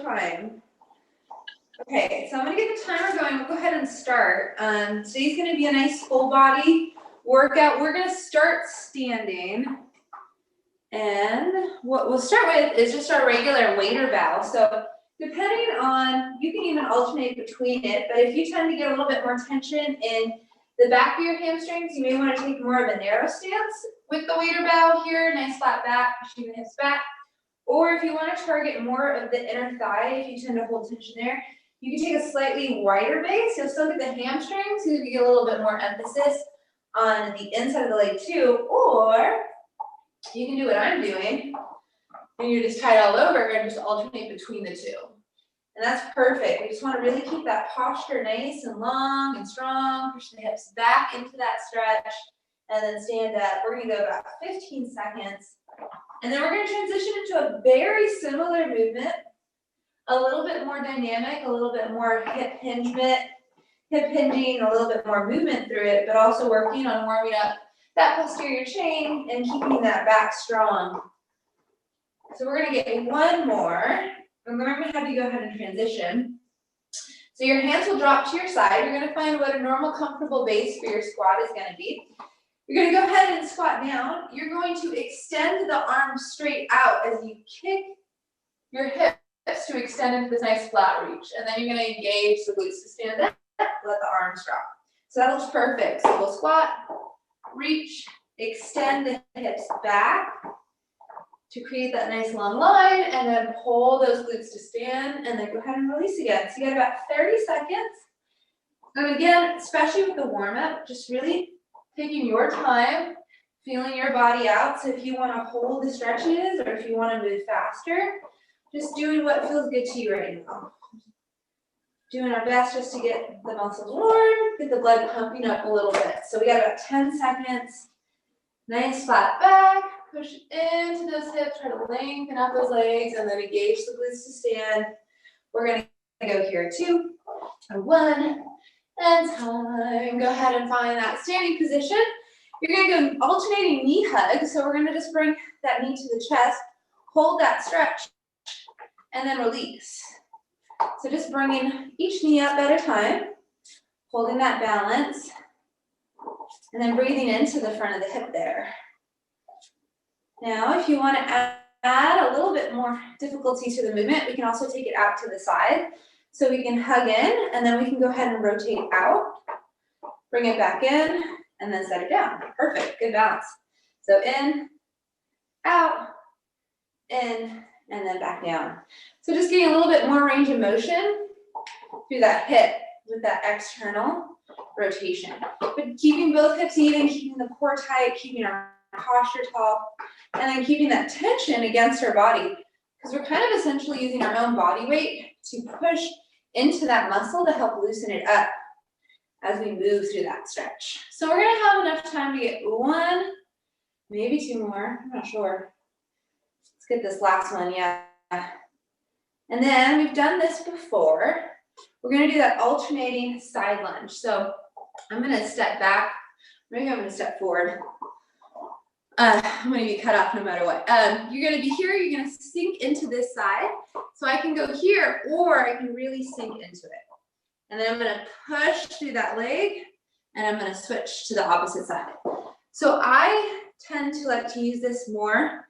time. Okay, so I'm gonna get the timer going. We'll go ahead and start. Today's gonna be a nice full body workout. We're gonna start standing. And what we'll start with is just our regular waiter bow. So depending on, you can even alternate between it, but if you tend to get a little bit more tension in the back of your hamstrings, you may want to take more of a narrow stance with the waiter bow here, nice flat back, pushing the hips back. Or if you want to target more of the inner thigh, if you tend to hold tension there, you can take a slightly wider base. You'll still get the hamstrings, so you can get a little bit more emphasis on the inside of the leg too. Or you can do what I'm doing, and you're just tied all over and just alternate between the two. And that's perfect. We just want to really keep that posture nice and long and strong. Push the hips back into that stretch, and then stand up. We're going to go about 15 seconds. And then we're going to transition into a very similar movement, a little bit more dynamic, a little bit more hip hinging, a little bit more movement through it, but also working on warming up that posterior chain and keeping that back strong. So we're going to get one more, and then I'm going to have you go ahead and transition. So your hands will drop to your side. You're going to find what a normal, comfortable base for your squat is going to be. You're going to go ahead and squat down. You're going to extend the arms straight out as you kick your hips to extend into this nice flat reach. And then you're going to engage the glutes to stand up, let the arms drop. So that looks perfect. So we'll squat, reach, extend the hips back to create that nice long line, and then pull those glutes to stand, and then go ahead and release again. So you got about 30 seconds. And again, especially with the warm-up, just really taking your time, feeling your body out. So if you want to hold the stretches or if you want to move faster, just doing what feels good to you right now. Doing our best just to get the muscles warm, get the blood pumping up a little bit. So we got about 10 seconds. Nice flat back, push into those hips, try to lengthen out those legs, and then engage the glutes to stand. We're going to go here, 2, 1, and time. Go ahead and find that standing position. You're going to go alternating knee hug. So we're going to just bring that knee to the chest, hold that stretch, and then release. So just bringing each knee up at a time, holding that balance, and then breathing into the front of the hip there. Now, if you want to add a little bit more difficulty to the movement, we can also take it out to the side. So we can hug in, and then we can go ahead and rotate out, bring it back in, and then set it down. Perfect, good balance. So in, out, in, and then back down. So just getting a little bit more range of motion through that hip with that external rotation. But keeping both hips even, keeping the core tight, keeping our posture tall, and then keeping that tension against our body. Because we're kind of essentially using our own body weight to push into that muscle to help loosen it up as we move through that stretch. So we're going to have enough time to get 1, maybe 2 more. I'm not sure. Let's get this last one, yeah. And then we've done this before. We're going to do that alternating side lunge. So I'm going to step back. Maybe I'm going to step forward. I'm going to be cut off no matter what. You're going to be here. You're going to sink into this side. So I can go here, or I can really sink into it. And then I'm going to push through that leg, and I'm going to switch to the opposite side. So I tend to like to use this more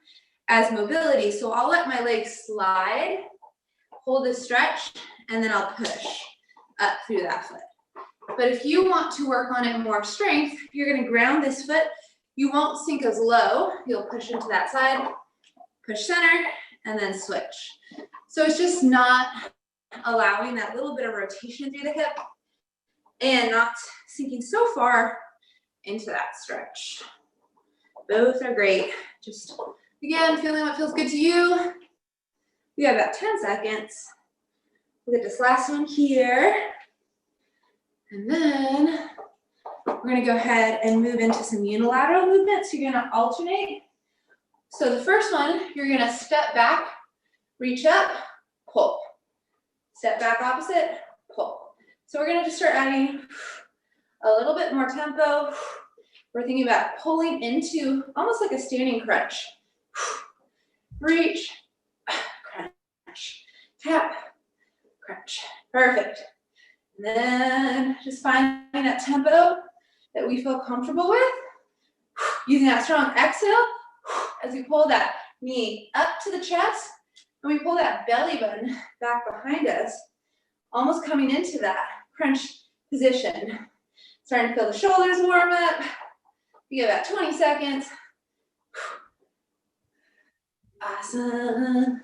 as mobility. So I'll let my legs slide, hold the stretch, and then I'll push up through that foot. But if you want to work on it more strength, you're going to ground this foot. You won't sink as low. You'll push into that side, push center, and then switch. So it's just not allowing that little bit of rotation through the hip and not sinking so far into that stretch. Both are great. Just, again, feeling what feels good to you. We have about 10 seconds. We'll get this last one here. And then we're going to go ahead and move into some unilateral movements. You're going to alternate. So the first one, you're going to step back, reach up, pull. Step back opposite, pull. So we're going to just start adding a little bit more tempo. We're thinking about pulling into almost like a standing crunch. Reach, crunch, tap, Perfect. And then just finding that tempo that we feel comfortable with. Using that strong exhale as we pull that knee up to the chest and we pull that belly button back behind us, almost coming into that crunch position. Starting to feel the shoulders warm up. You get about 20 seconds. Awesome.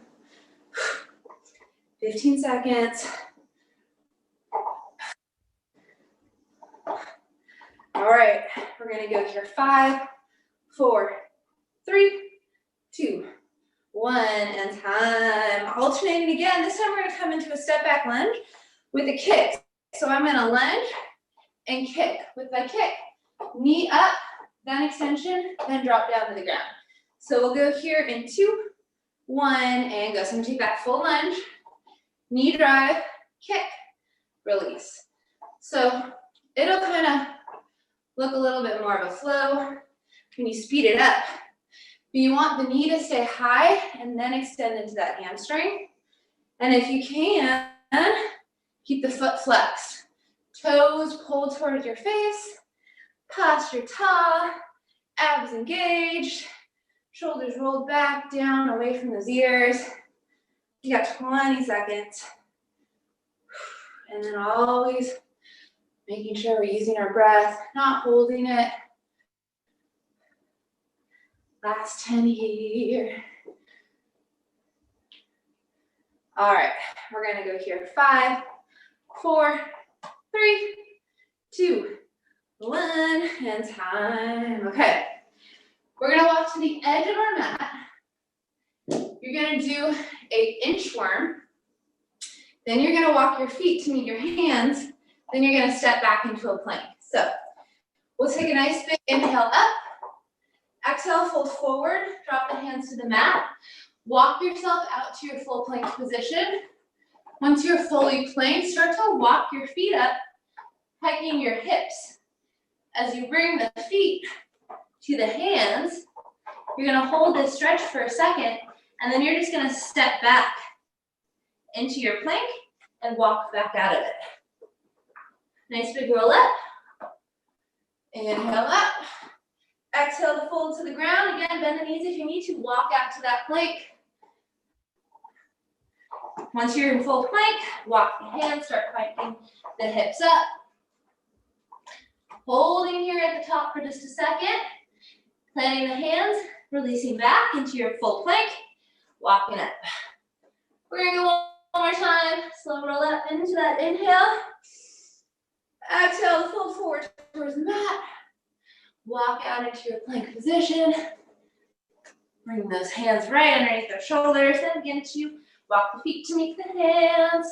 15 seconds. All right, we're gonna go here. 5, 4, 3, 2, 1, and time. Alternating again. This time we're gonna come into a step back lunge with a kick. So I'm gonna lunge and kick. With my kick, knee up, then extension, then drop down to the ground. So we'll go here in 2, 1, and go. So I'm gonna take that full lunge, knee drive, kick, release. So it'll kind of look a little bit more of a flow when you speed it up. But you want the knee to stay high and then extend into that hamstring. And if you can, keep the foot flexed. Toes pulled towards your face, posture tall, abs engaged, shoulders rolled back, down, away from those ears. You got 20 seconds. And then always making sure we're using our breath, not holding it. Last 10 here. All right, we're gonna go here. 5, 4, 3, 2, 1, and time. Okay, we're gonna walk to the edge of our mat. You're gonna do an inchworm. Then you're gonna walk your feet to meet your hands. Then you're gonna step back into a plank. So we'll take a nice big inhale up. Exhale, fold forward, drop the hands to the mat. Walk yourself out to your full plank position. Once you're fully planked, start to walk your feet up, hiking your hips. As you bring the feet to the hands, you're gonna hold this stretch for a second, and then you're just gonna step back into your plank and walk back out of it. Nice big roll up. Inhale up. Exhale to fold to the ground. Again, bend the knees if you need to. Walk out to that plank. Once you're in full plank, walk the hands, start hiking the hips up. Holding here at the top for just a second. Planting the hands, releasing back into your full plank, walking up. We're gonna go one more time. Slow roll up into that inhale. Exhale, fold forward towards the mat. Walk out into your plank position. Bring those hands right underneath their shoulders. Then begin to walk the feet to meet the hands.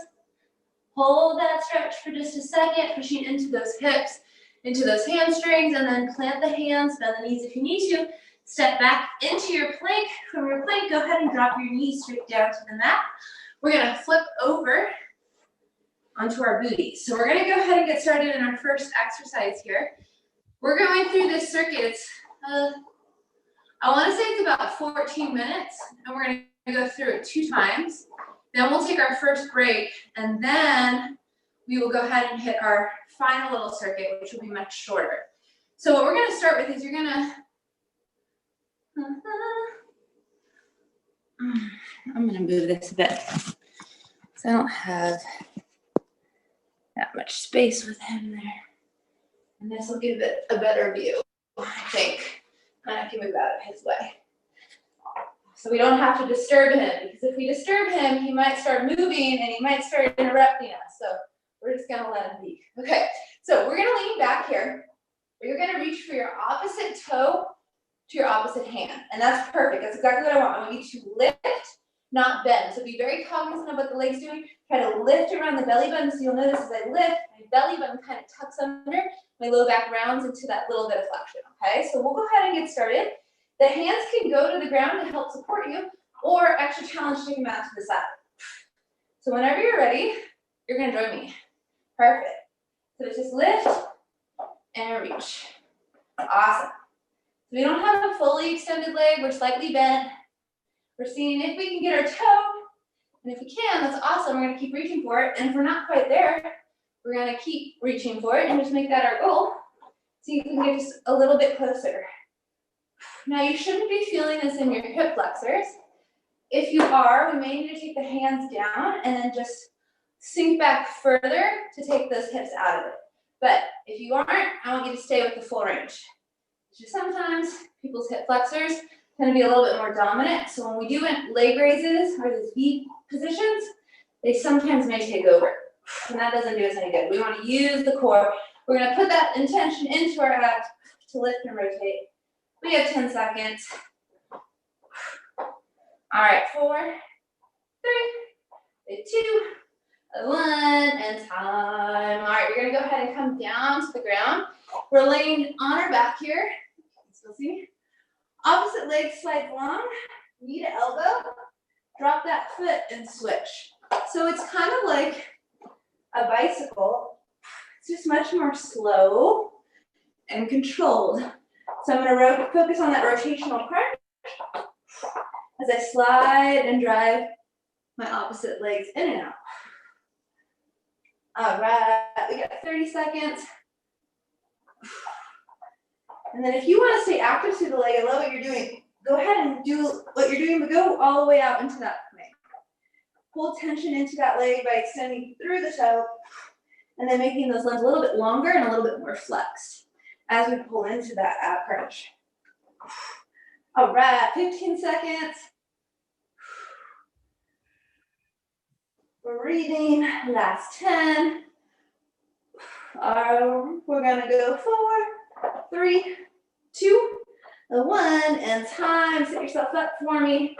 Hold that stretch for just a second, pushing into those hips, into those hamstrings, and then plant the hands, bend the knees if you need to. Step back into your plank. From your plank, go ahead and drop your knees straight down to the mat. We're gonna flip over onto our booties. So we're gonna go ahead and get started in our first exercise here. We're going through this circuit. It's, I wanna say it's about 14 minutes, and we're gonna go through it 2 times. Then we'll take our first break, and then we will go ahead and hit our final little circuit, which will be much shorter. So what we're gonna start with is you're gonna, I'm gonna move this a bit, so I don't have that much space with him there. And this will give it a better view, I think. And I can move out of his way. So we don't have to disturb him, because if we disturb him, he might start moving and he might start interrupting us. So we're just gonna let him be. Okay, so we're gonna lean back here. You're gonna reach for your opposite toe to your opposite hand. And that's perfect, that's exactly what I want. I want you to lift, not bend. So be very cognizant of what the leg's doing. Try to lift around the belly button. So you'll notice as I lift, my belly button kind of tucks under, my low back rounds into that little bit of flexion, okay? So we'll go ahead and get started. The hands can go to the ground to help support you, or extra challenge, take them out to the side. So whenever you're ready, you're gonna join me. Perfect. So it's just lift and reach. Awesome. So we don't have a fully extended leg, we're slightly bent. We're seeing if we can get our toe And if we can, that's awesome. We're gonna keep reaching for it. And if we're not quite there, we're gonna keep reaching for it and just make that our goal. So you can get just a little bit closer. Now you shouldn't be feeling this in your hip flexors. If you are, we may need to take the hands down and then just sink back further to take those hips out of it. But if you aren't, I want you to stay with the full range. Just sometimes people's hip flexors tend to be a little bit more dominant. So when we do leg raises or these V positions, they sometimes may take over. And that doesn't do us any good. We want to use the core. We're going to put that intention into our abs to lift and rotate. We have 10 seconds. All right, 4, 3, 2, 1, and time. All right, we're gonna go ahead and come down to the ground. We're laying on our back here. You can still see me. Opposite leg slides long, knee to elbow. Drop that foot and switch. So it's kind of like a bicycle. It's just much more slow and controlled. So I'm gonna focus on that rotational crunch as I slide and drive my opposite legs in and out. All right, we got 30 seconds. And then if you want to stay active through the leg, I love what you're doing. Go ahead and do what you're doing, but go all the way out into that plank. Pull tension into that leg by extending through the toe, and then making those limbs a little bit longer and a little bit more flexed as we pull into that ab crunch. All right, 15 seconds. Breathing, last 10. We're gonna go 4, 3, 2, 1, and time. Set yourself up for me.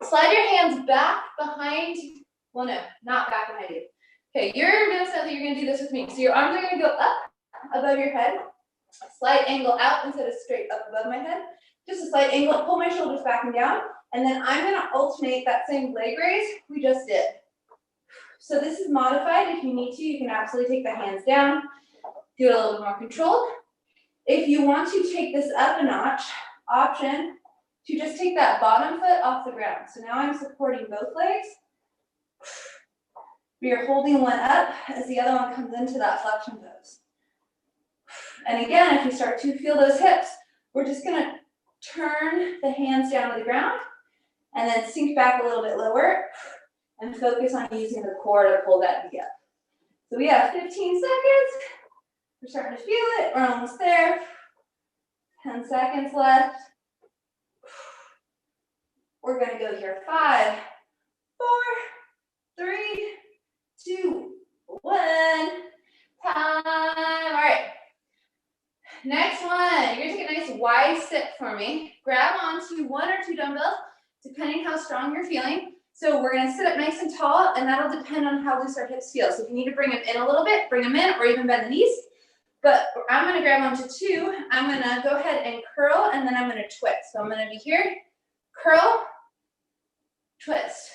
Slide your hands back behind, well no, not back behind you. Okay, you're gonna say that you're gonna do this with me. So your arms are gonna go up above your head. Slight angle out instead of straight up above my head. Just a slight angle, pull my shoulders back and down. And then I'm gonna alternate that same leg raise we just did. So this is modified. If you need to, you can absolutely take the hands down, do it a little bit more controlled. If you want to take this up a notch, option to just take that bottom foot off the ground. So now I'm supporting both legs. We are holding one up as the other one comes into that flexion pose. And again, if you start to feel those hips, we're just gonna turn the hands down to the ground and then sink back a little bit lower and focus on using the core to pull that knee up. So we have 15 seconds. We're starting to feel it. We're almost there. 10 seconds left. We're gonna go here. 5, 4, 3, 2, 1. Time. All right. Next one. You're gonna take a nice wide sit for me. Grab onto 1 or 2 dumbbells, depending how strong you're feeling. So we're gonna sit up nice and tall, and that'll depend on how loose our hips feel. So if you need to bring them in a little bit, bring them in, or even bend the knees. But I'm gonna grab onto 2. I'm gonna go ahead and curl, and then I'm gonna twist. So I'm gonna be here, curl, twist,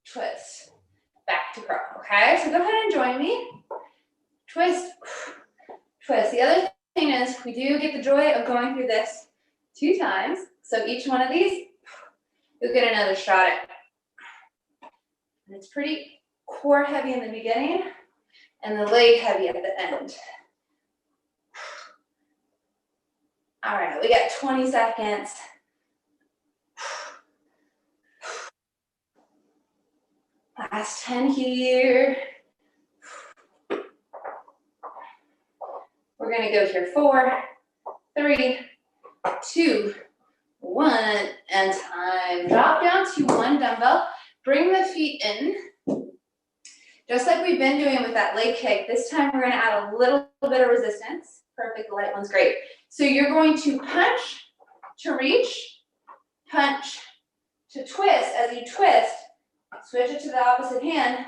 twist, back to curl, okay? So go ahead and join me. Twist, twist. The other thing is we do get the joy of going through this 2 times. So each one of these, you'll get another shot at. And it's pretty core heavy in the beginning and the leg heavy at the end. All right, we got 20 seconds. Last 10 here. We're gonna go here. 4, 3, 2, 1, and time. Drop down to 1 dumbbell. Bring the feet in. Just like we've been doing with that leg kick, this time we're gonna add a little bit of resistance. Perfect, the light one's great. So you're going to punch to reach, punch to twist. As you twist, switch it to the opposite hand,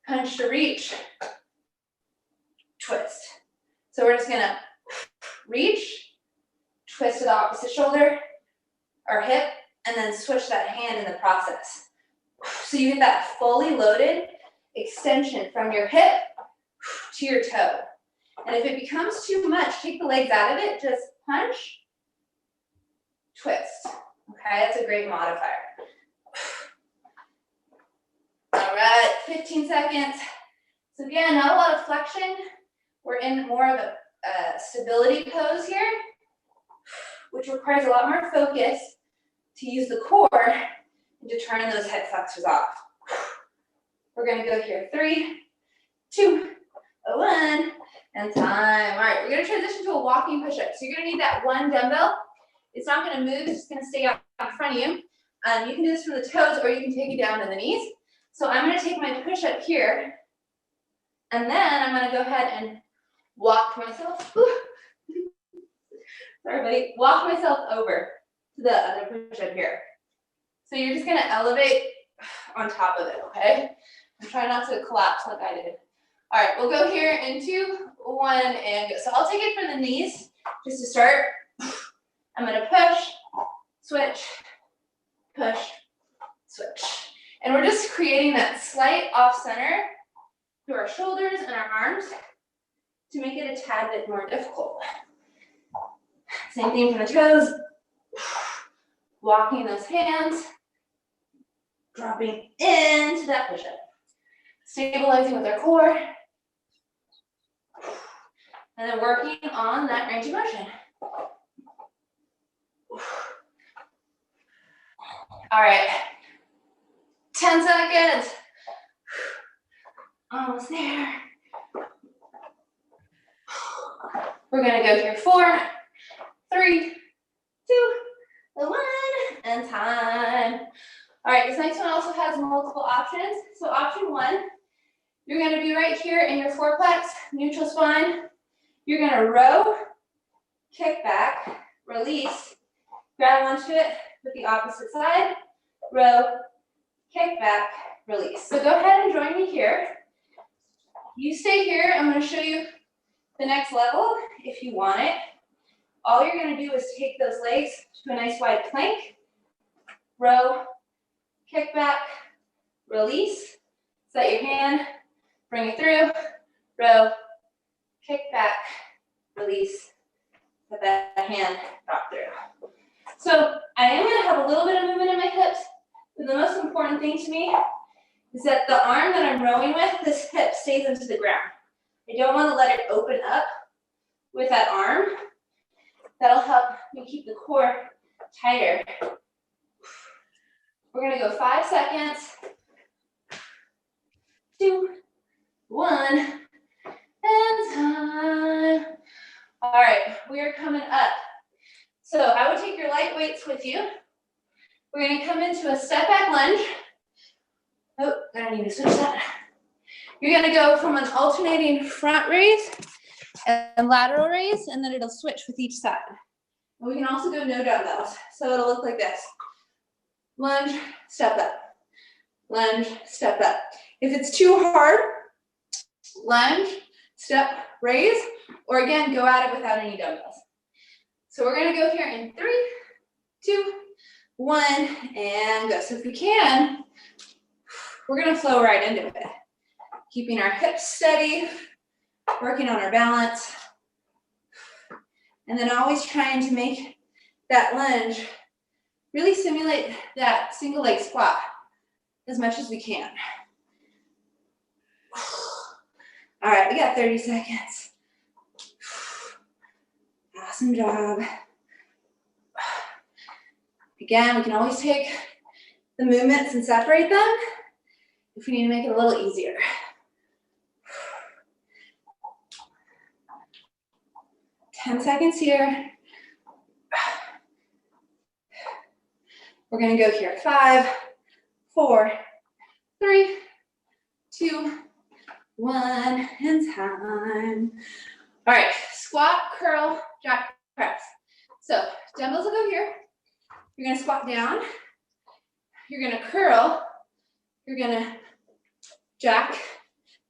punch to reach, twist. So we're just gonna reach, twist to the opposite shoulder or hip, and then switch that hand in the process. So you get that fully loaded extension from your hip to your toe. And if it becomes too much, take the legs out of it, just punch, twist. Okay, that's a great modifier. 15 seconds. So again, not a lot of flexion. We're in more of a stability pose here, which requires a lot more focus to use the core and to turn those hip flexors off. We're gonna go here, 3, 2, 1, and time. All right, we're gonna transition to a walking push-up. So you're gonna need that one dumbbell. It's not gonna move, it's just gonna stay out in front of you. You can do this from the toes or you can take it down to the knees. So I'm gonna take my push-up here, and then I'm gonna go ahead and walk myself. Sorry, buddy. Walk myself over to the other push-up here. So you're just gonna elevate on top of it, okay? And try not to collapse like I did. All right, we'll go here in 2, 1, and go. So I'll take it for the knees just to start. I'm gonna push, switch, push, switch. And we're just creating that slight off center through our shoulders and our arms to make it a tad bit more difficult. Same thing from the toes. Walking those hands, dropping into that push-up. Stabilizing with our core. And then working on that range of motion. All right, 10 seconds. Almost there. We're gonna go here, 4, 3, 2, 1, and time. All right, this next one also has multiple options. So option 1, you're gonna be right here in your fourplex, neutral spine. You're gonna row, kick back, release, grab onto it with the opposite side, row, kick back, release. So go ahead and join me here. You stay here. I'm going to show you the next level if you want it. All you're going to do is take those legs to a nice wide plank, row, kick back, release, set your hand, bring it through, row, kick back, release, set that hand, drop through. So I am going to have a little bit of movement in my hips, but the most important thing to me is that the arm that I'm rowing with, this hip stays into the ground. I don't want to let it open up with that arm. That'll help me keep the core tighter. We're going to go 5 seconds. 2, 1, and time. All right, we are coming up. So I would take your light weights with you. We're going to come into a step back lunge. Oh, I need to switch that. You're going to go from an alternating front raise and lateral raise, and then it'll switch with each side. And we can also go no dumbbells. So it'll look like this. Lunge, step up. Lunge, step up. If it's too hard, lunge, step, raise, or again, go at it without any dumbbells. So we're going to go here in 3, 2, 1, and go. So if we can, we're going to flow right into it. Keeping our hips steady, working on our balance, and then always trying to make that lunge really simulate that single leg squat as much as we can. All right, we got 30 seconds. Awesome job. Again, we can always take the movements and separate them if we need to make it a little easier. Ten seconds here. We're gonna go here. 5, 4, 3, 2, 1, and time. All right, squat, curl, jack press. So dumbbells will go here. You're gonna squat down. You're gonna curl. You're gonna jack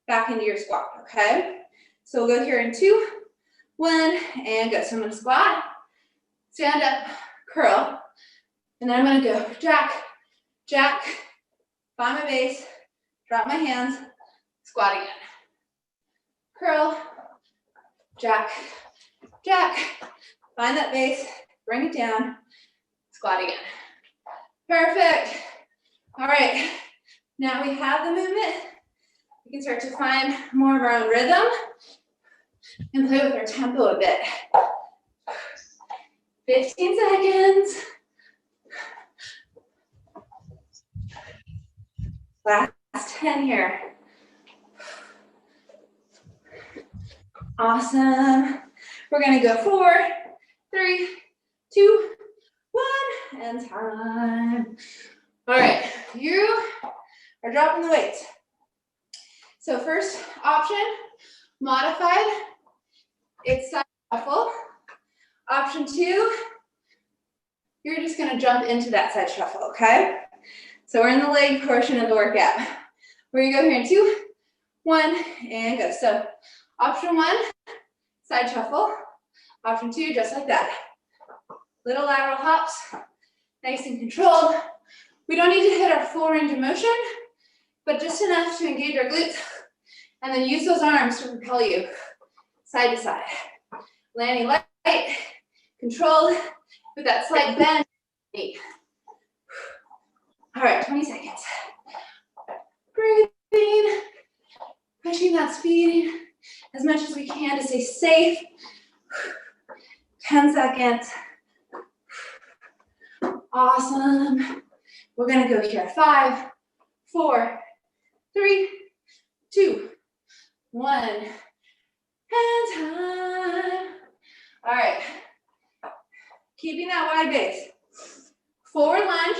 back into your squat, okay? So we'll go here in 2, 1, and go. So I'm gonna squat, stand up, curl, and then I'm gonna go jack, jack, find my base, drop my hands, squat again. Curl, jack, jack, find that base, bring it down, squat again. Perfect. All right, now we have the movement. we can start to find more of our own rhythm and play with our tempo a bit. 15 seconds. Last 10 here. Awesome. We're gonna go 4, 3, 2, 1, and time. All right, you are dropping the weights. So first option, modified, it's side shuffle. Option 2, you're just gonna jump into that side shuffle, okay? So we're in the leg portion of the workout. We're gonna go here in 2, 1, and go. So option 1, side shuffle. Option 2, just like that. Little lateral hops, nice and controlled. We don't need to hit our full range of motion, but just enough to engage our glutes, and then use those arms to propel you side to side. Landing light, controlled, with that slight bend. All right, 20 seconds. Breathing, pushing that speed as much as we can to stay safe. 10 seconds. Awesome. We're gonna go here. 5, 4, 3, 2, 1, and time. All right. Keeping that wide base. Forward lunge,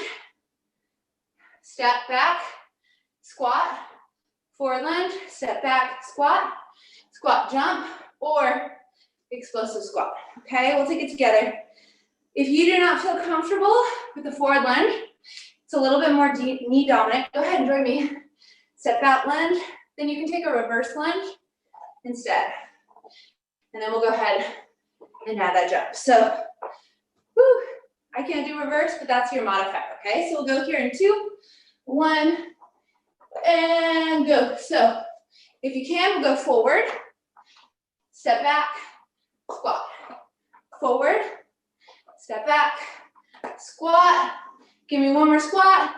step back, squat, forward lunge, step back, squat, squat jump, or explosive squat. Okay, we'll take it together. If you do not feel comfortable with the forward lunge, it's a little bit more knee dominant, go ahead and join me. Step out lunge, then you can take a reverse lunge instead. And then we'll go ahead and add that jump. So, whew, I can't do reverse, but that's your modifier, okay? So we'll go here in 2, 1, and go. So if you can, we'll go forward, step back, squat. Forward, step back, squat. Give me one more squat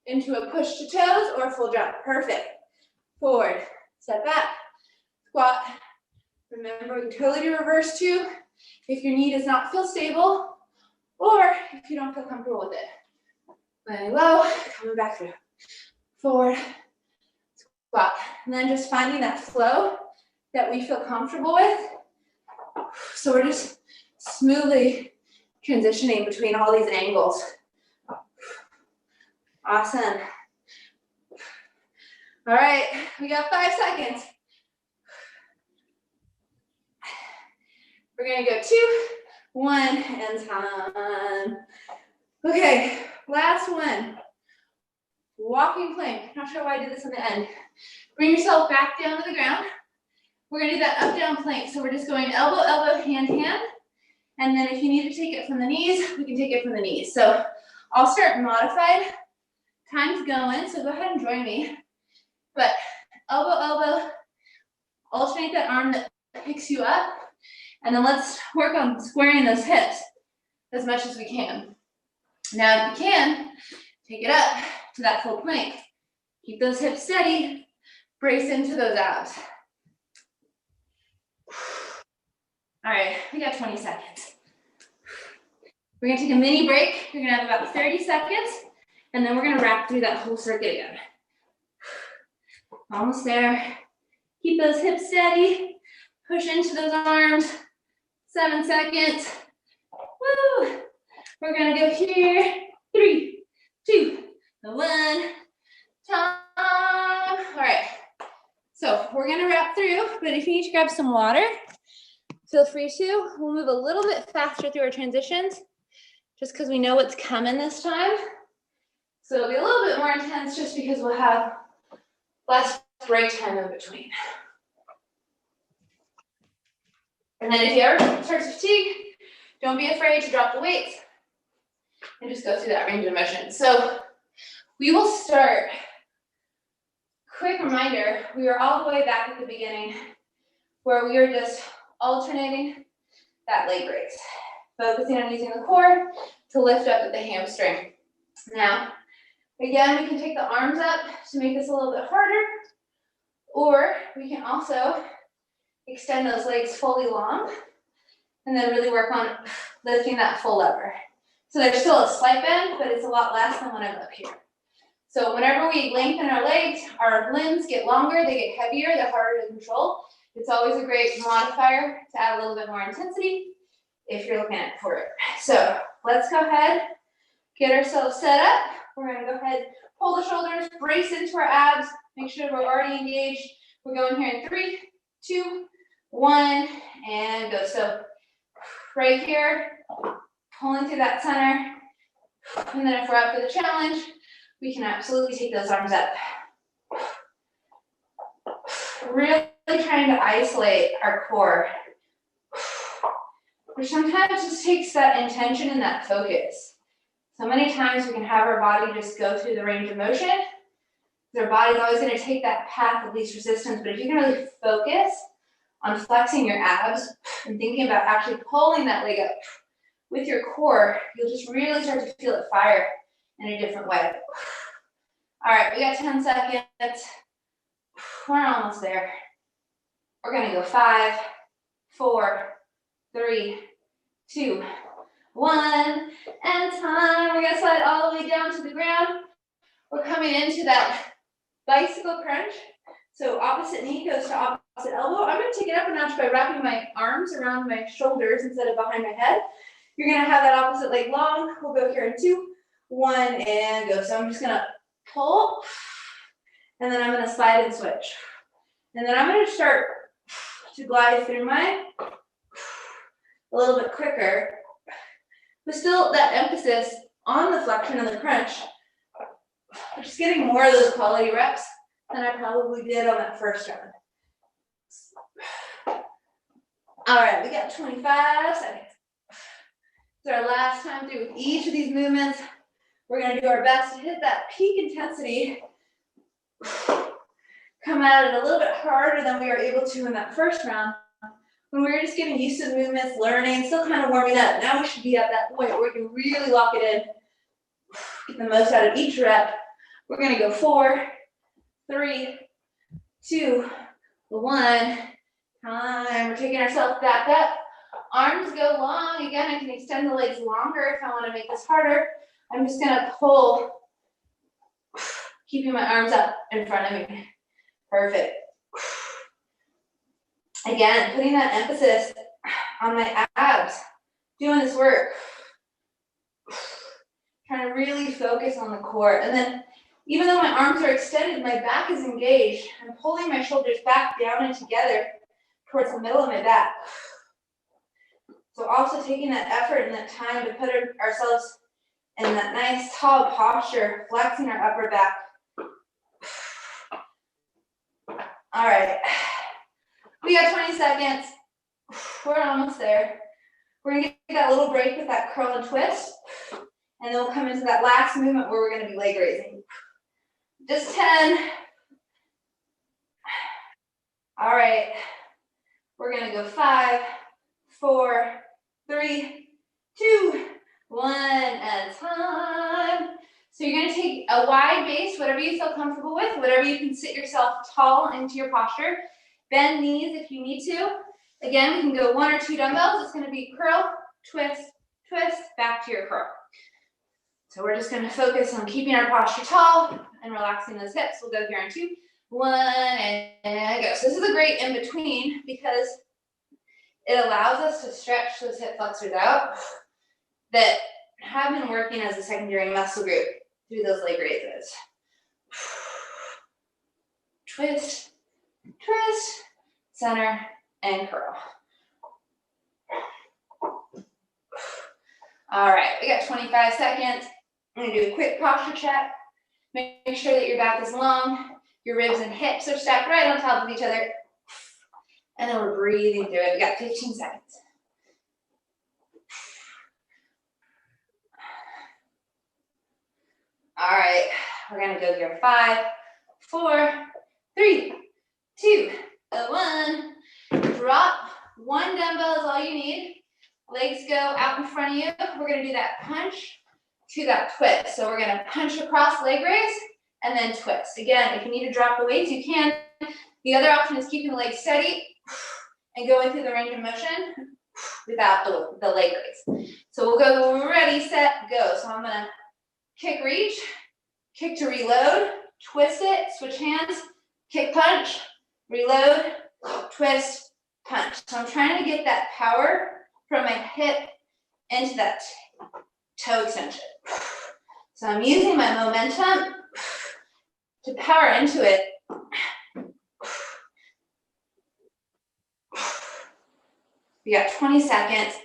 into a push to toes or a full jump. Perfect. Forward, step back, squat. Remember, we can totally do reverse too if your knee does not feel stable or if you don't feel comfortable with it. Landing low, coming back through. Forward, squat. And then just finding that flow that we feel comfortable with. So we're just smoothly transitioning between all these angles. Awesome. All right, we got 5 seconds. We're gonna go 2, 1, and time. Okay, last one. Walking plank. Not sure why I did this on the end. Bring yourself back down to the ground. We're gonna do that up down plank. So we're just going elbow, elbow, hand, hand. And then if you need to take it from the knees, we can take it from the knees. So I'll start modified. Time's going, so go ahead and join me. But elbow, elbow, alternate that arm that picks you up. And then let's work on squaring those hips as much as we can. Now, if you can, take it up to that full plank. Keep those hips steady. Brace into those abs. All right, we got 20 seconds. We're gonna take a mini break. You're gonna have about 30 seconds, and then we're gonna wrap through that whole circuit again. Almost there. Keep those hips steady. Push into those arms. 7 seconds. Woo! We're gonna go here. 3, 2, 1. Time. All right. So we're gonna wrap through, but if you need to grab some water, feel free to. We'll move a little bit faster through our transitions, just because we know what's coming this time. So it'll be a little bit more intense just because we'll have less break time in between. And then if you ever start to fatigue, don't be afraid to drop the weights and just go through that range of motion. So we will start. Quick reminder, we were all the way back at the beginning where we were just alternating that leg raise, focusing on using the core to lift up at the hamstring. Now, again, we can take the arms up to make this a little bit harder, Or we can also extend those legs fully long and then really work on lifting that full lever. So there's still a slight bend, but it's a lot less than when I'm up here. So whenever we lengthen our legs, our limbs get longer, they get heavier, they're harder to control. It's always a great modifier to add a little bit more intensity if you're looking at for it. So let's go ahead, get ourselves set up. We're gonna go ahead, pull the shoulders, brace into our abs, make sure we're already engaged. We're going here in 3, 2, 1, and go. So right here, pulling through that center. And then if we're up for the challenge, we can absolutely take those arms up. Really trying to isolate our core, which sometimes just takes that intention and that focus. So many times we can have our body just go through the range of motion. Their body's always going to take that path of least resistance, but if you can really focus on flexing your abs and thinking about actually pulling that leg up with your core, you'll just really start to feel it fire in a different way. All right, we got 10 seconds. We're almost there. We're gonna go 5, 4, 3, 2, 1, and time. We're gonna slide all the way down to the ground. We're coming into that bicycle crunch. So opposite knee goes to opposite elbow. I'm gonna take it up a notch by wrapping my arms around my shoulders instead of behind my head. You're gonna have that opposite leg long. We'll go here in 2, 1, and go. So I'm just gonna pull, and then I'm gonna slide and switch. And then I'm gonna start to glide through mine a little bit quicker, but still that emphasis on the flexion and the crunch. Just getting more of those quality reps than I probably did on that first round. All right, we got 25 seconds. It's our last time through with each of these movements. We're gonna do our best to hit that peak intensity. Come at it a little bit harder than we were able to in that first round. When we were just getting used to the movements, learning, still kind of warming up. Now we should be at that point where we can really lock it in. Get the most out of each rep. We're gonna go 4, 3, 2, 1. Time. We're taking ourselves back up. Arms go long. Again, I can extend the legs longer if I want to make this harder. I'm just gonna pull, keeping my arms up in front of me. Perfect. Again, putting that emphasis on my abs, doing this work. Trying to really focus on the core. And then, even though my arms are extended, my back is engaged. I'm pulling my shoulders back, down, and together towards the middle of my back. So also taking that effort and that time to put ourselves in that nice tall posture, flexing our upper back. All right, we got 20 seconds. We're almost there. We're gonna get that little break with that curl and twist, and then we'll come into that last movement where we're gonna be leg raising. Just 10. All right, we're gonna go 5, 4, 3, 2, 1, and time. So you're gonna take a wide base, whatever you feel comfortable with, whatever you can sit yourself tall into your posture. Bend knees if you need to. Again, we can go 1 or 2 dumbbells. It's gonna be curl, twist, twist, back to your curl. So we're just gonna focus on keeping our posture tall and relaxing those hips. We'll go here in 2, 1, and go. So this is a great in between because it allows us to stretch those hip flexors out that have been working as a secondary muscle group through those leg raises. Twist, twist, center, and curl. All right, we got 25 seconds. I'm gonna do a quick posture check. Make sure that your back is long, your ribs and hips are stacked right on top of each other. And then we're breathing through it. We got 15 seconds. All right, we're gonna go here. 5, 4, 3, 2, 1. Drop 1 dumbbell is all you need. Legs go out in front of you. We're gonna do that punch to that twist. So we're gonna punch across leg raise and then twist. Again, if you need to drop the weights, you can. The other option is keeping the leg steady and going through the range of motion without the leg raise. So we'll go ready, set, go. So I'm gonna kick, reach, kick to reload, twist it, switch hands, kick, punch, reload, twist, punch. So I'm trying to get that power from my hip into that toe extension. So I'm using my momentum to power into it. We got 20 seconds.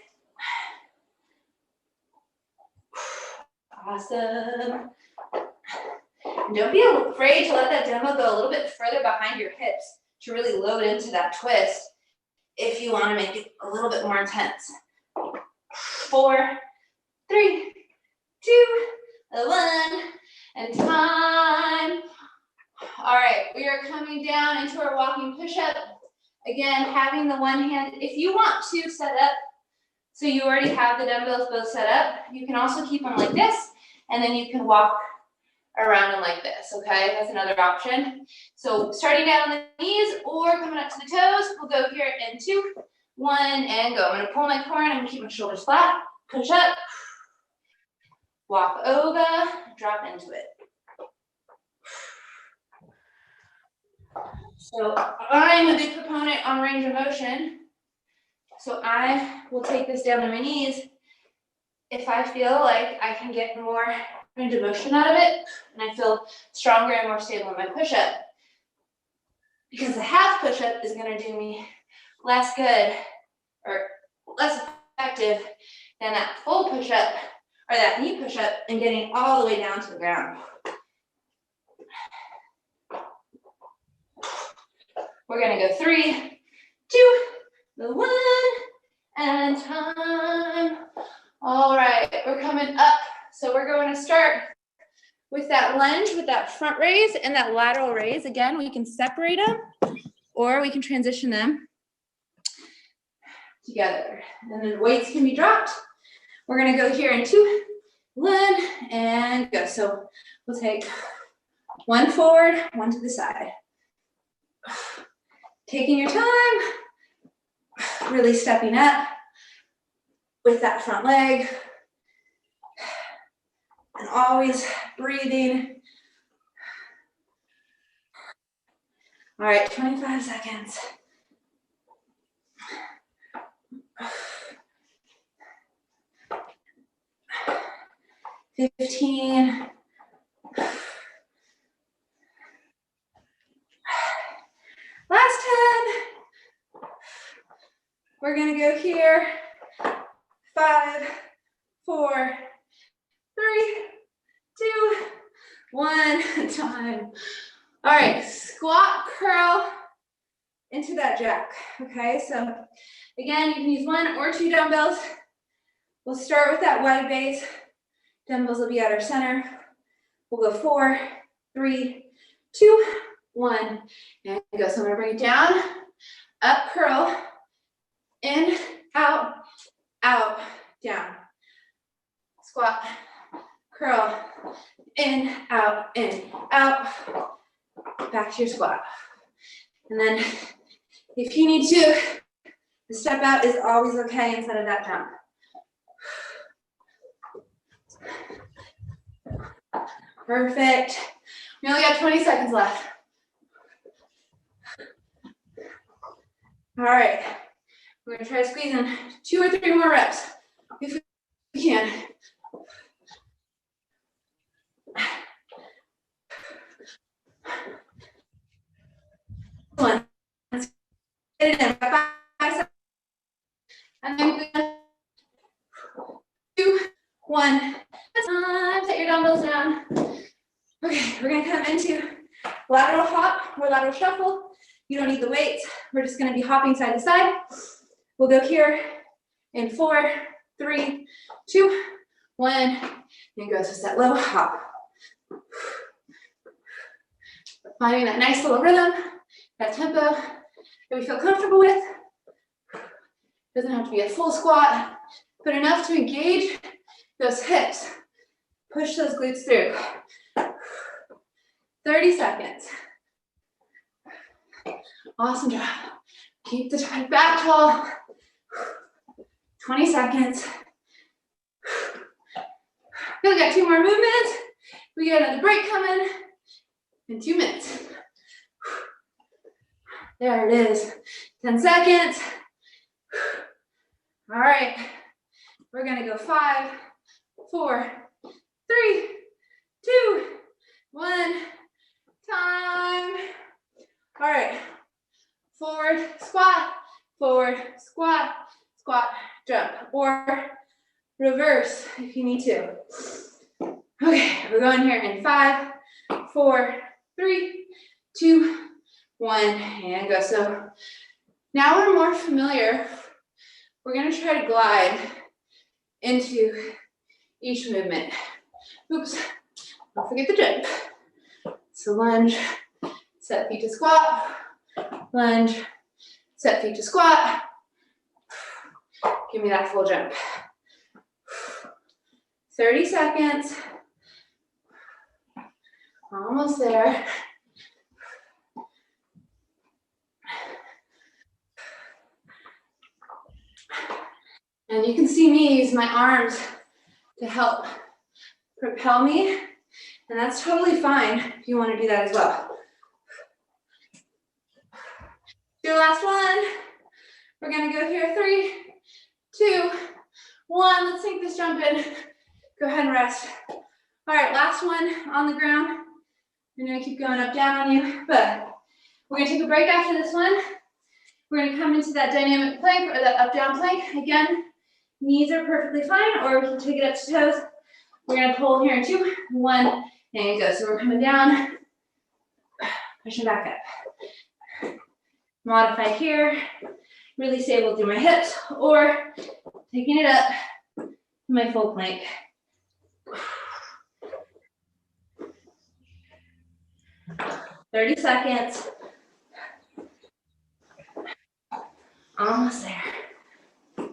Awesome. And don't be afraid to let that dumbbell go a little bit further behind your hips to really load into that twist if you want to make it a little bit more intense. 4, 3, 2, 1, and time. All right, we are coming down into our walking push-up. Again, having the one hand, if you want to set up, so you already have the dumbbells both set up, you can also keep them like this, and then you can walk around them like this, okay? That's another option. So starting down on the knees or coming up to the toes, we'll go here in 2, 1, and go. I'm gonna pull my core in, I'm gonna keep my shoulders flat, push up, walk over, drop into it. So I'm a big proponent on range of motion. So I will take this down to my knees if I feel like I can get more range of motion out of it and I feel stronger and more stable in my push-up. Because the half push-up is gonna do me less good or less effective than that full push-up or that knee push-up and getting all the way down to the ground. We're gonna go 3, 2, 1, and time. All right, we're coming up. So we're going to start with that lunge, with that front raise and that lateral raise. Again, we can separate them or we can transition them together. And then weights can be dropped. We're gonna go here in 2, 1, and go. So we'll take 1 forward, 1 to the side. Taking your time, really stepping up with that front leg, and always breathing. All right, 25 seconds. 15. Last 10. We're gonna go here. 5, 4, 3, 2, 1, time. All right, squat, curl into that jack, okay? So again, you can use 1 or 2 dumbbells. We'll start with that wide base. Dumbbells will be at our center. We'll go 4, 3, 2, 1, and go. So I'm gonna bring it down, up, curl, in, out, out, down. Squat, curl, in, out, back to your squat. And then if you need to, the step out is always okay instead of that jump. Perfect. We only got 20 seconds left. All right, we're gonna try to squeeze in 2 or 3 more reps if we can. One. Let's get it in. 5 seconds. And then 2, 1. Time. Set your dumbbells down. Okay, we're gonna come into lateral hop or lateral shuffle. You don't need the weights. We're just gonna be hopping side to side. We'll go here in 4, 3, 2, 1, and go. So that low hop. Finding that nice little rhythm, that tempo that we feel comfortable with. Doesn't have to be a full squat, but enough to engage those hips. Push those glutes through. 30 seconds. Awesome job. Keep the back tall. 20 seconds. We got 2 more movements. We got another break coming in 2 minutes. There it is. 10 seconds. All right. We're gonna go 5, 4, 3, 2, 1. Time. All right. Forward squat, squat, jump, or reverse if you need to. Okay, we're going here in 5, 4, 3, 2, 1, and go. So now we're more familiar. We're gonna try to glide into each movement. Oops, don't forget the jump. So lunge, set feet to squat, lunge, set feet to squat. Give me that full jump. 30 seconds. Almost there. And you can see me use my arms to help propel me. And that's totally fine if you want to do that as well. Your last one. We're gonna go here, 3, 2, 1. Let's take this jump in. Go ahead and rest. All right, last one on the ground. I'm gonna keep going up, down on you, but we're gonna take a break after this one. We're gonna come into that dynamic plank or that up, down plank. Again, knees are perfectly fine, or we can take it up to toes. We're gonna pull here in 2, 1, and go. So we're coming down, pushing back up. Modify here, really stable through my hips, or taking it up to my full plank. "30 seconds. Almost there.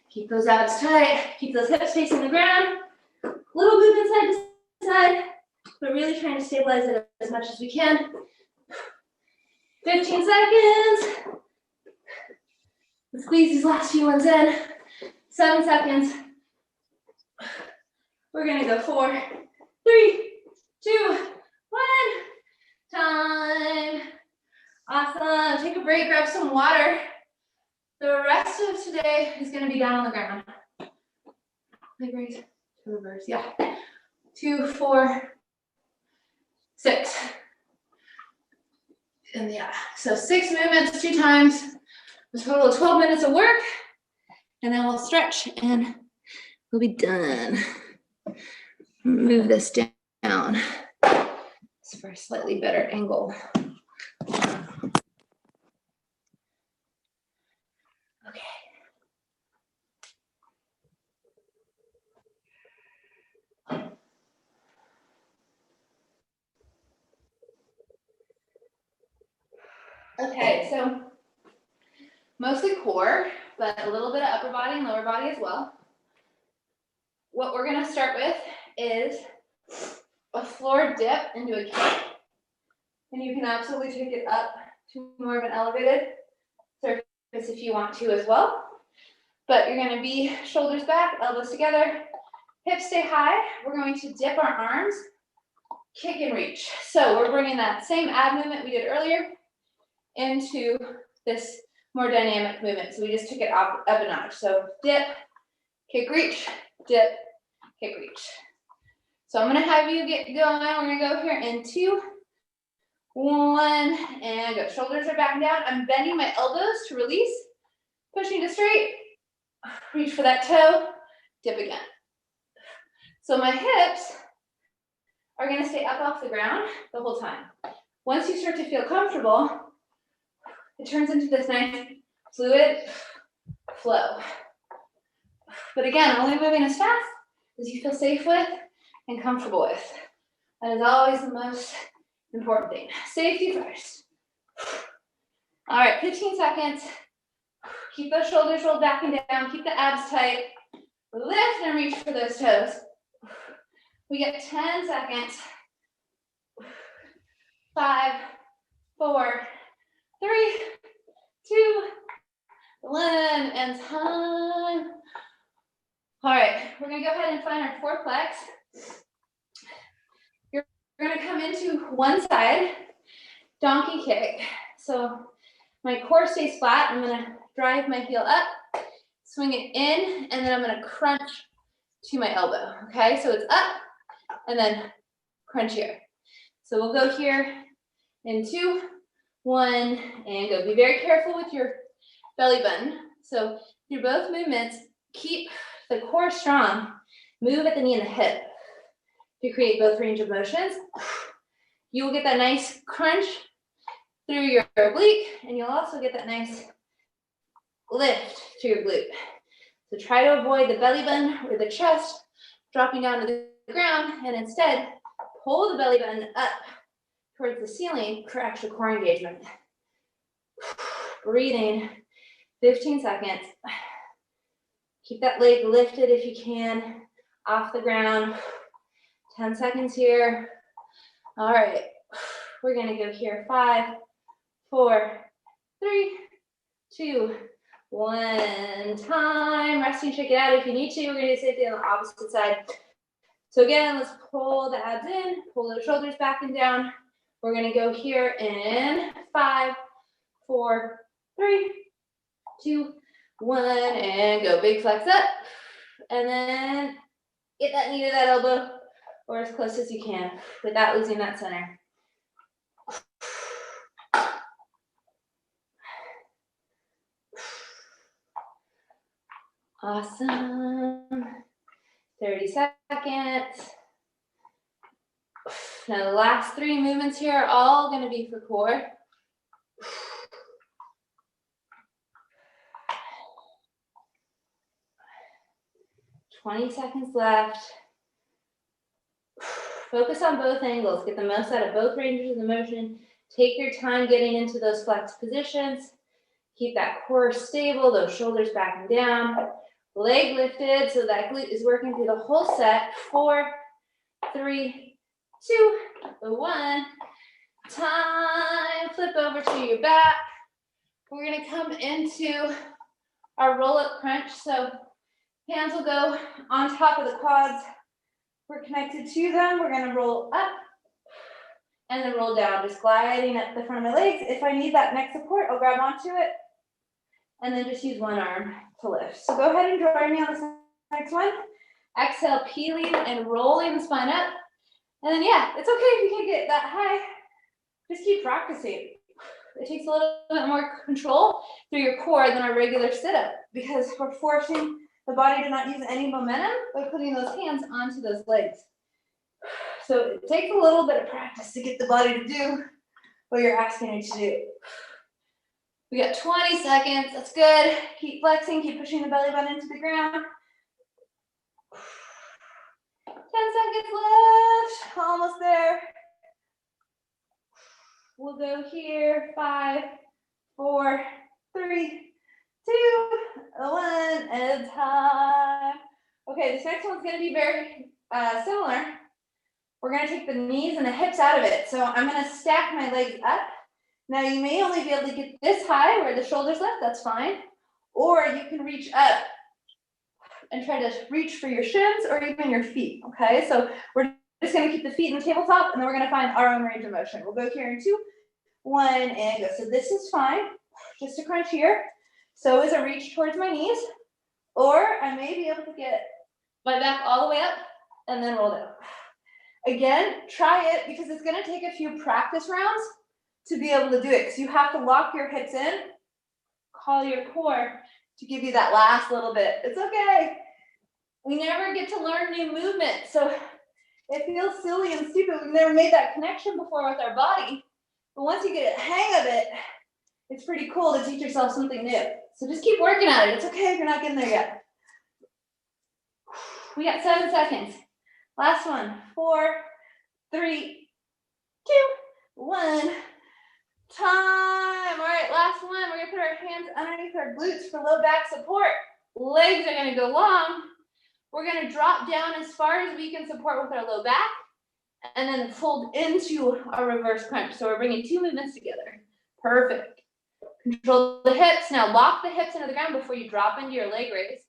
Keep those abs tight, keep those hips facing the ground. Little movement side to side, but really trying to stabilize it as much as we can. 15 seconds. Let's squeeze these last few ones in. 7 seconds. We're gonna go 4, 3, 2, 1. Time. Awesome. Take a break, grab some water. The rest of today is gonna be down on the ground. Leg raise, reverse, yeah. 2, 4, 6. And yeah, so 6 movements, 2 times. A total of 12 minutes of work. And then we'll stretch and we'll be done. Move this down for a slightly better angle. Okay. Okay, so mostly core, but a little bit of upper body and lower body as well. What we're gonna start with is a floor dip into a kick. And you can absolutely take it up to more of an elevated surface if you want to as well. But you're gonna be shoulders back, elbows together, hips stay high. We're going to dip our arms, kick and reach. So we're bringing that same ab movement we did earlier into this more dynamic movement. So we just took it up a notch. So dip, kick, reach, dip, kick, reach. So I'm gonna have you get going. We're gonna go here in 2, 1, and go. Shoulders are back and down. I'm bending my elbows to release, pushing to straight, reach for that toe, dip again. So my hips are gonna stay up off the ground the whole time. Once you start to feel comfortable, it turns into this nice fluid flow. But again, only moving as fast as you feel safe with and comfortable with. That is always the most important thing. Safety first. All right, 15 seconds. Keep those shoulders rolled back and down. Keep the abs tight. Lift and reach for those toes. We get 10 seconds. 5, 4, and time. All right, we're gonna go ahead and find our fourplex. You're gonna come into one side, donkey kick. So my core stays flat. I'm gonna drive my heel up, swing it in, and then I'm gonna crunch to my elbow, okay? So it's up, and then crunch here. So we'll go here in 2, 1, and go. Be very careful with your belly button. So through both movements, keep the core strong. Move at the knee and the hip to create both range of motions. You will get that nice crunch through your oblique, and you'll also get that nice lift to your glute. So try to avoid the belly button or the chest dropping down to the ground, and instead pull the belly button up towards the ceiling for extra core engagement. Breathing, 15 seconds. Keep that leg lifted if you can, off the ground. 10 seconds here. All right, we're gonna go here. 5, 4, 3, 2, 1. Time. Resting, shake it out if you need to. We're gonna do the same thing on the opposite side. So again, let's pull the abs in, pull the shoulders back and down. We're gonna go here in 5, 4, 3, 2, 1, and go. Big flex up. And then get that knee to that elbow, or as close as you can without losing that center. Awesome. 30 seconds. Now the last 3 movements here are all going to be for core. $20 seconds left. Focus on both angles. Get the most out of both ranges of the motion. Take your time getting into those flex positions. Keep that core stable, those shoulders back and down. Leg lifted, so that glute is working through the whole set. 4, 3, 2, 1. Time. Flip over to your back. We're going to come into our roll-up crunch. So hands will go on top of the quads. We're connected to them. We're going to roll up and then roll down, just gliding up the front of my legs. If I need that neck support, I'll grab onto it and then just use one arm to lift. So go ahead and join me on this next one. Exhale, peeling and rolling the spine up. And then, yeah, it's okay if you can't get that high. Just keep practicing. It takes a little bit more control through your core than our regular sit-up because we're forcing the body to not use any momentum by putting those hands onto those legs. So it takes a little bit of practice to get the body to do what you're asking it to do. We got 20 seconds, that's good. Keep flexing, keep pushing the belly button into the ground. 10 seconds left, almost there. We'll go here, 5, 4, 3, 2, 1, and time. Okay, this next one's gonna be very similar. We're gonna take the knees and the hips out of it. So I'm gonna stack my legs up. Now you may only be able to get this high where the shoulders left, that's fine. Or you can reach up and try to reach for your shins or even your feet, okay? So we're just gonna keep the feet in the tabletop and then we're gonna find our own range of motion. We'll go here in 2, 1, and go. So this is fine, just a crunch here. So is a reach towards my knees, or I may be able to get my back all the way up and then roll down. Again, try it because it's gonna take a few practice rounds to be able to do it because you have to lock your hips in, call your core to give you that last little bit. It's okay. We never get to learn new movement. So it feels silly and stupid. We've never made that connection before with our body. But once you get a hang of it, it's pretty cool to teach yourself something new. So just keep working at it. It's okay if you're not getting there yet. We got 7 seconds. Last one. 4, 3, 2, 1. Time. All right, last one. We're gonna put our hands underneath our glutes for low back support. Legs are gonna go long. We're gonna drop down as far as we can support with our low back and then fold into our reverse crunch. So we're bringing 2 movements together. Perfect. Control the hips. Now lock the hips into the ground before you drop into your leg raise.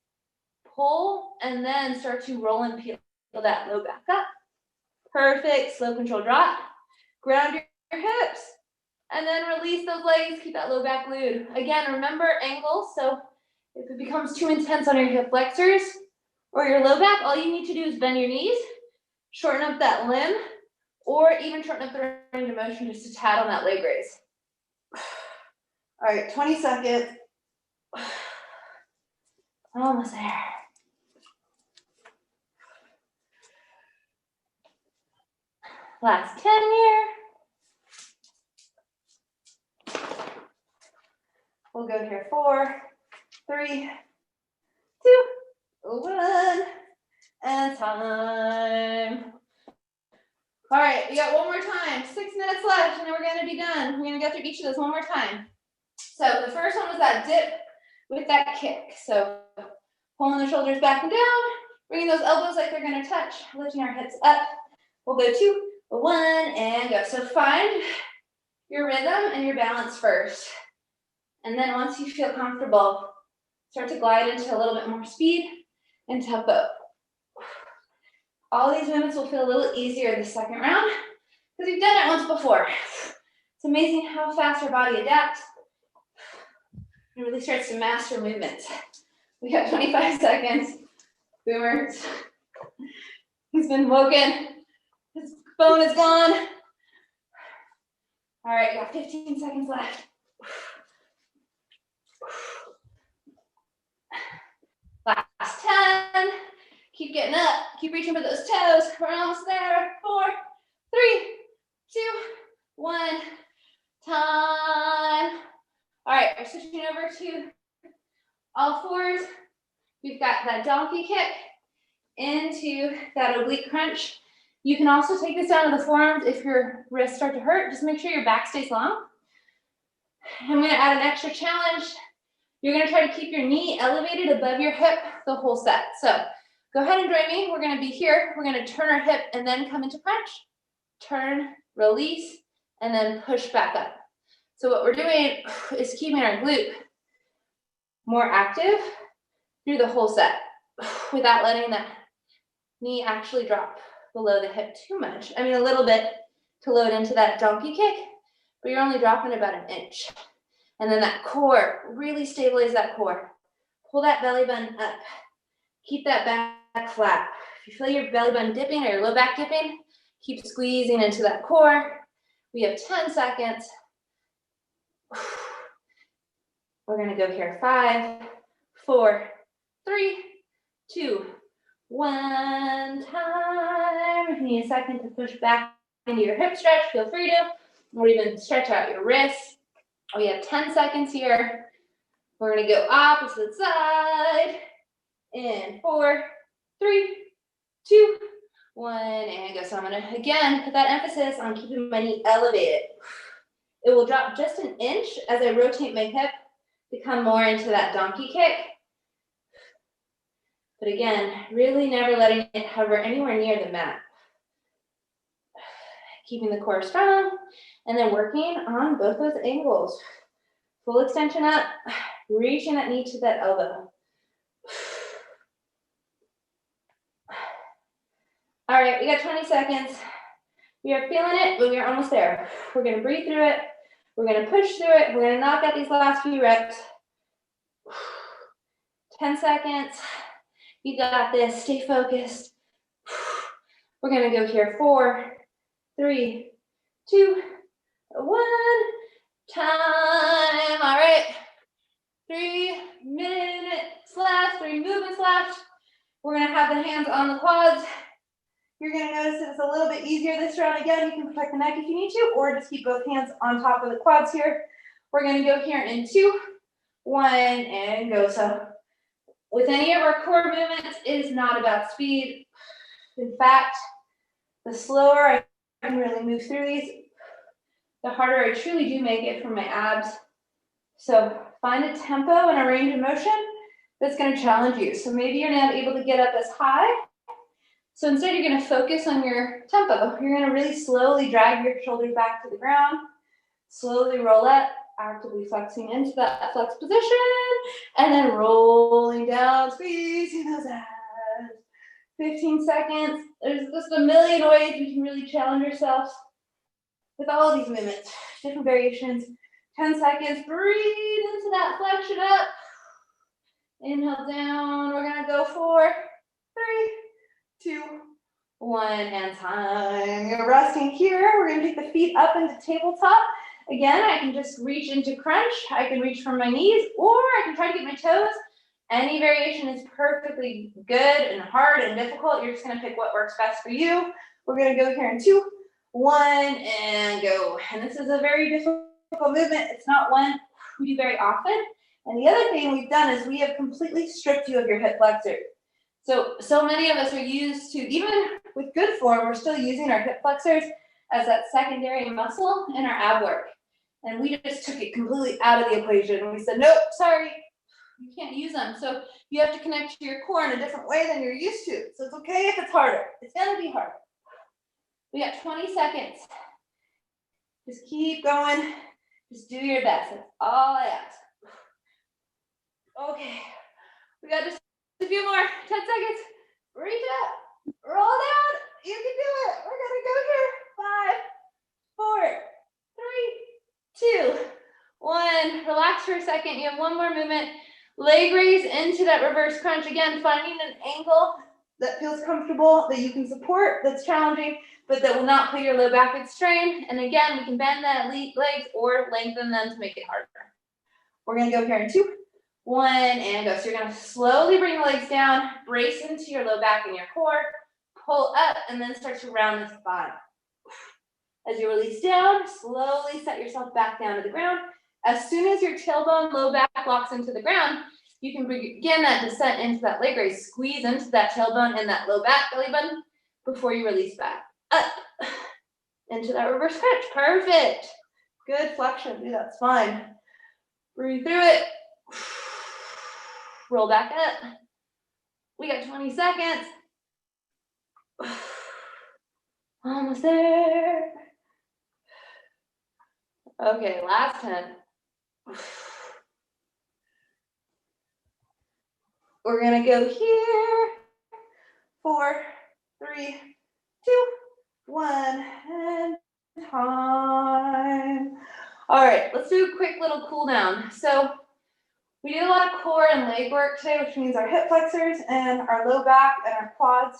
Pull and then start to roll and peel that low back up. Perfect. Slow control drop. Ground your hips. And then release those legs. Keep that low back glued. Again, remember angle. So if it becomes too intense on your hip flexors or your low back, all you need to do is bend your knees, shorten up that limb, or even shorten up the range of motion just a tad on that leg raise. All right, 20 seconds. Almost there. Last 10 here. We'll go here, 4, 3, 2, 1, and time. All right, we got one more time, 6 minutes left, and then we're gonna be done. We're gonna go through each of those one more time. So the first one was that dip with that kick. So pulling the shoulders back and down, bringing those elbows like they're gonna touch, lifting our hips up. We'll go 2, 1, and go. So find your rhythm and your balance first. And then once you feel comfortable, start to glide into a little bit more speed and tempo. All these movements will feel a little easier the second round because you've done it once before. It's amazing how fast our body adapts. It really starts to master movements. We got 25 seconds. Boomer, he's been woken. His phone is gone. All right, got 15 seconds left. Last 10. Keep getting up. Keep reaching for those toes. We're almost there. 4, 3, 2, 1. Time. All right, we're switching over to all fours. We've got that donkey kick into that oblique crunch. You can also take this down to the forearms if your wrists start to hurt. Just make sure your back stays long. I'm gonna add an extra challenge. You're gonna try to keep your knee elevated above your hip the whole set. So go ahead and join me. We're gonna be here. We're gonna turn our hip and then come into crunch. Turn, release, and then push back up. So what we're doing is keeping our glute more active through the whole set without letting that knee actually drop below the hip too much. I mean, a little bit to load into that donkey kick, but you're only dropping about an inch. And then that core, really stabilize that core. Pull that belly button up. Keep that back flat. If you feel your belly button dipping or your low back dipping, keep squeezing into that core. We have 10 seconds. We're gonna go here, 5, 4, 3, 2, 1, time. If you need a second to push back into your hip stretch, feel free to, or even stretch out your wrists. We have 10 seconds here. We're gonna go opposite side. In 4, 3, 2, 1, and go. So I'm gonna, again, put that emphasis on keeping my knee elevated. It will drop just an inch as I rotate my hip to come more into that donkey kick. But again, really never letting it hover anywhere near the mat. Keeping the core strong, and then working on both those angles. Full extension up, reaching that knee to that elbow. All right, we got 20 seconds. We are feeling it, but we are almost there. We're gonna breathe through it. We're gonna push through it. We're gonna knock out these last few reps. 10 seconds. You got this, stay focused. We're gonna go here, 4, 3, 2, 1, time. All right, 3 minutes left, 3 movements left. We're gonna have the hands on the quads. You're gonna notice it's a little bit easier this round. Again, you can protect the neck if you need to, or just keep both hands on top of the quads here. We're gonna go here in 2, 1, and go. So with any of our core movements, it is not about speed. In fact, the slower I can really move through these, the harder I truly do make it for my abs. So find a tempo and a range of motion that's gonna challenge you. So maybe you're not able to get up as high. So instead you're gonna focus on your tempo. You're gonna really slowly drag your shoulders back to the ground, slowly roll up, actively flexing into that flex position, and then rolling down, squeezing those abs. 15 seconds. There's just a million ways you can really challenge yourself with all these movements, different variations. 10 seconds, breathe into that flexion up. Inhale down, we're gonna go for 3, 2, 1, and time. You're resting here. We're gonna take the feet up into tabletop. Again, I can just reach into crunch. I can reach from my knees, or I can try to get my toes. Any variation is perfectly good and hard and difficult. You're just gonna pick what works best for you. We're gonna go here in 2, 1, and go. And this is a very difficult movement. It's not one we do very often. And the other thing we've done is we have completely stripped you of your hip flexors. So many of us are used to, even with good form, we're still using our hip flexors as that secondary muscle in our ab work. And we just took it completely out of the equation. We said, nope, sorry, you can't use them. So you have to connect to your core in a different way than you're used to. So it's okay if it's harder. It's gonna be harder. We got 20 seconds. Just keep going. Just do your best. That's all I ask. Okay, we got just a few more. 10 seconds. Reach up, roll down. You can do it. We're gonna go here. 5, 4, 3, 2, 1. Relax for a second. You have one more movement. Leg raise into that reverse crunch. Again, finding an angle that feels comfortable, that you can support, that's challenging, but that will not put your low back at strain. And again, we can bend that legs or lengthen them to make it harder. We're gonna go here in 2, 1, and go. So you're gonna slowly bring the legs down, brace into your low back and your core, pull up, and then start to round the spine. As you release down, slowly set yourself back down to the ground. As soon as your tailbone, low back locks into the ground, you can begin that descent into that leg raise. Squeeze into that tailbone and that low back belly button before you release back. Up into that reverse crunch. Perfect. Good flexion. Do that spine. Breathe through it. Roll back up. We got 20 seconds. Almost there. Okay, last 10. We're gonna go here. 4, 3, 2, 1, and time. All right, let's do a quick little cool down. So we did a lot of core and leg work today, which means our hip flexors and our low back and our quads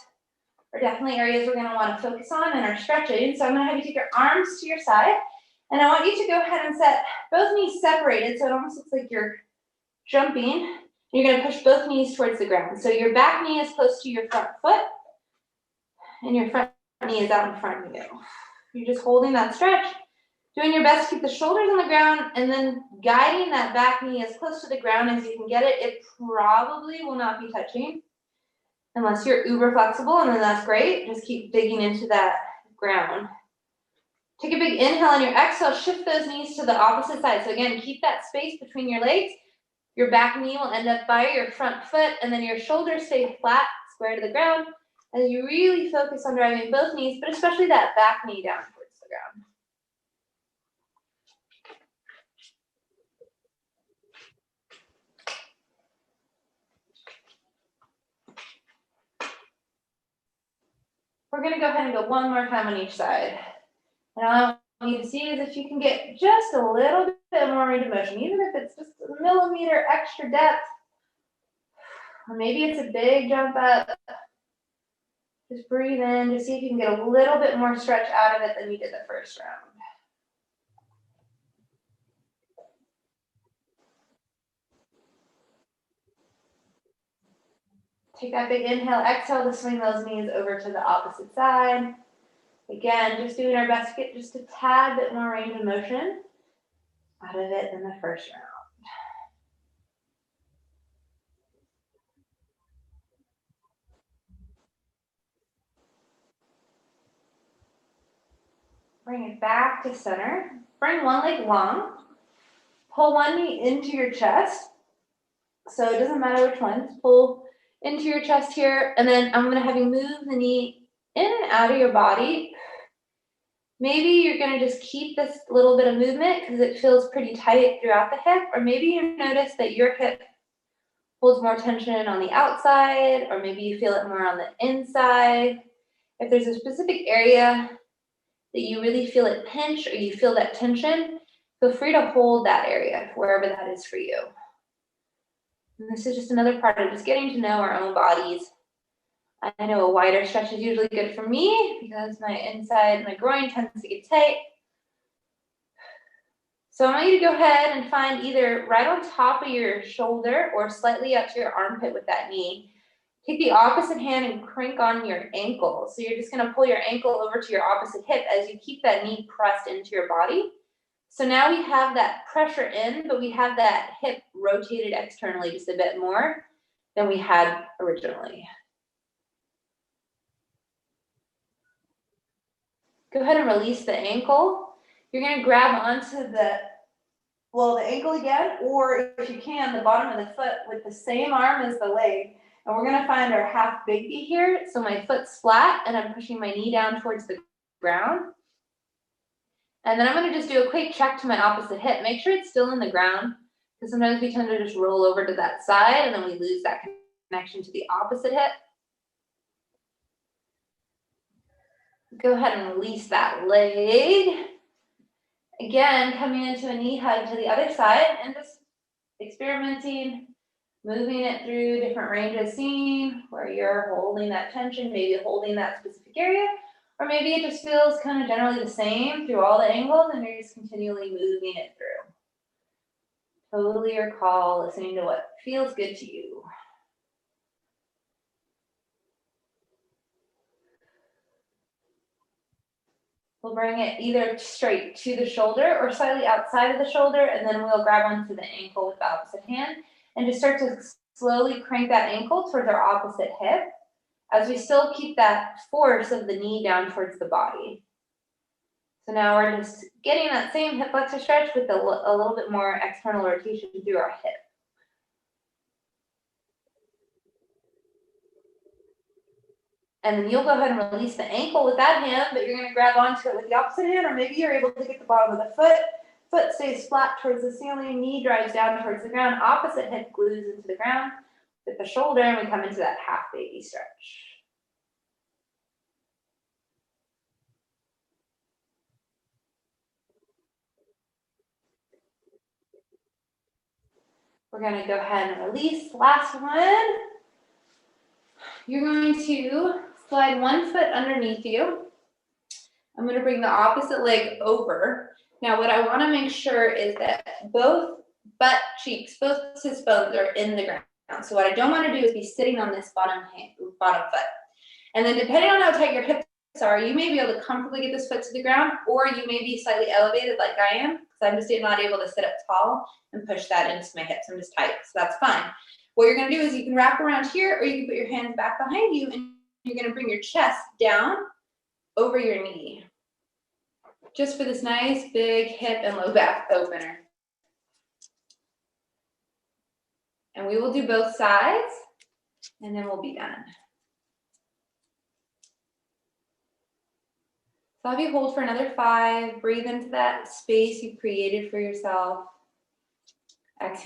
are definitely areas we're gonna wanna focus on and our stretching. So I'm gonna have you take your arms to your side, and I want you to go ahead and set both knees separated, so it almost looks like you're jumping. You're gonna push both knees towards the ground. So your back knee is close to your front foot, and your front knee is out in front of you. You're just holding that stretch, doing your best to keep the shoulders on the ground, and then guiding that back knee as close to the ground as you can get it. It probably will not be touching unless you're uber flexible, and then that's great. Just keep digging into that ground. Take a big inhale, and your exhale, shift those knees to the opposite side. So again, keep that space between your legs. Your back knee will end up by your front foot, and then your shoulders stay flat, square to the ground, as you really focus on driving both knees, but especially that back knee down towards the ground. We're gonna go ahead and go one more time on each side. And all I want you to see is if you can get just a little bit more range of motion, even if it's just a millimeter extra depth, or maybe it's a big jump up. Just breathe in, just see if you can get a little bit more stretch out of it than you did the first round. Take that big inhale, exhale to swing those knees over to the opposite side. Again, just doing our best to get just a tad bit more range of motion out of it than the first round. Bring it back to center. Bring one leg long. Pull one knee into your chest. So it doesn't matter which one. Just pull into your chest here. And then I'm going to have you move the knee in and out of your body. Maybe you're gonna just keep this little bit of movement because it feels pretty tight throughout the hip, or maybe you notice that your hip holds more tension on the outside, or maybe you feel it more on the inside. If there's a specific area that you really feel it pinch or you feel that tension, feel free to hold that area wherever that is for you. And this is just another part of just getting to know our own bodies. I know a wider stretch is usually good for me because my inside, my groin tends to get tight. So I want you to go ahead and find either right on top of your shoulder or slightly up to your armpit with that knee. Take the opposite hand and crank on your ankle. So you're just gonna pull your ankle over to your opposite hip as you keep that knee pressed into your body. So now we have that pressure in, but we have that hip rotated externally just a bit more than we had originally. Go ahead and release the ankle. You're gonna grab onto the ankle again, or if you can, the bottom of the foot with the same arm as the leg. And we're gonna find our half biggie here. So my foot's flat and I'm pushing my knee down towards the ground. And then I'm gonna just do a quick check to my opposite hip. Make sure it's still in the ground, because sometimes we tend to just roll over to that side and then we lose that connection to the opposite hip. Go ahead and release that leg. Again, coming into a knee hug to the other side and just experimenting, moving it through different ranges, seeing where you're holding that tension, maybe holding that specific area, or maybe it just feels kind of generally the same through all the angles and you're just continually moving it through. Totally your call, listening to what feels good to you. We'll bring it either straight to the shoulder or slightly outside of the shoulder, and then we'll grab onto the ankle with the opposite hand and just start to slowly crank that ankle towards our opposite hip as we still keep that force of the knee down towards the body. So now we're just getting that same hip flexor stretch with a little bit more external rotation through our hip. And then you'll go ahead and release the ankle with that hand, but you're gonna grab onto it with the opposite hand, or maybe you're able to get the bottom of the foot. Foot stays flat towards the ceiling, knee drives down towards the ground, opposite hip glues into the ground with the shoulder, and we come into that half baby stretch. We're gonna go ahead and release. Last one. You're going to slide one foot underneath you. I'm gonna bring the opposite leg over. Now what I wanna make sure is that both butt cheeks, both sits bones are in the ground. So what I don't wanna do is be sitting on this bottom foot. And then depending on how tight your hips are, you may be able to comfortably get this foot to the ground, or you may be slightly elevated like I am, because I'm just not able to sit up tall and push that into my hips. I'm just tight, so that's fine. What you're gonna do is you can wrap around here, or you can put your hands back behind you, and you're gonna bring your chest down over your knee. Just for this nice big hip and low back opener. And we will do both sides, and then we'll be done. So have you hold for another 5, breathe into that space you created for yourself. Exhale.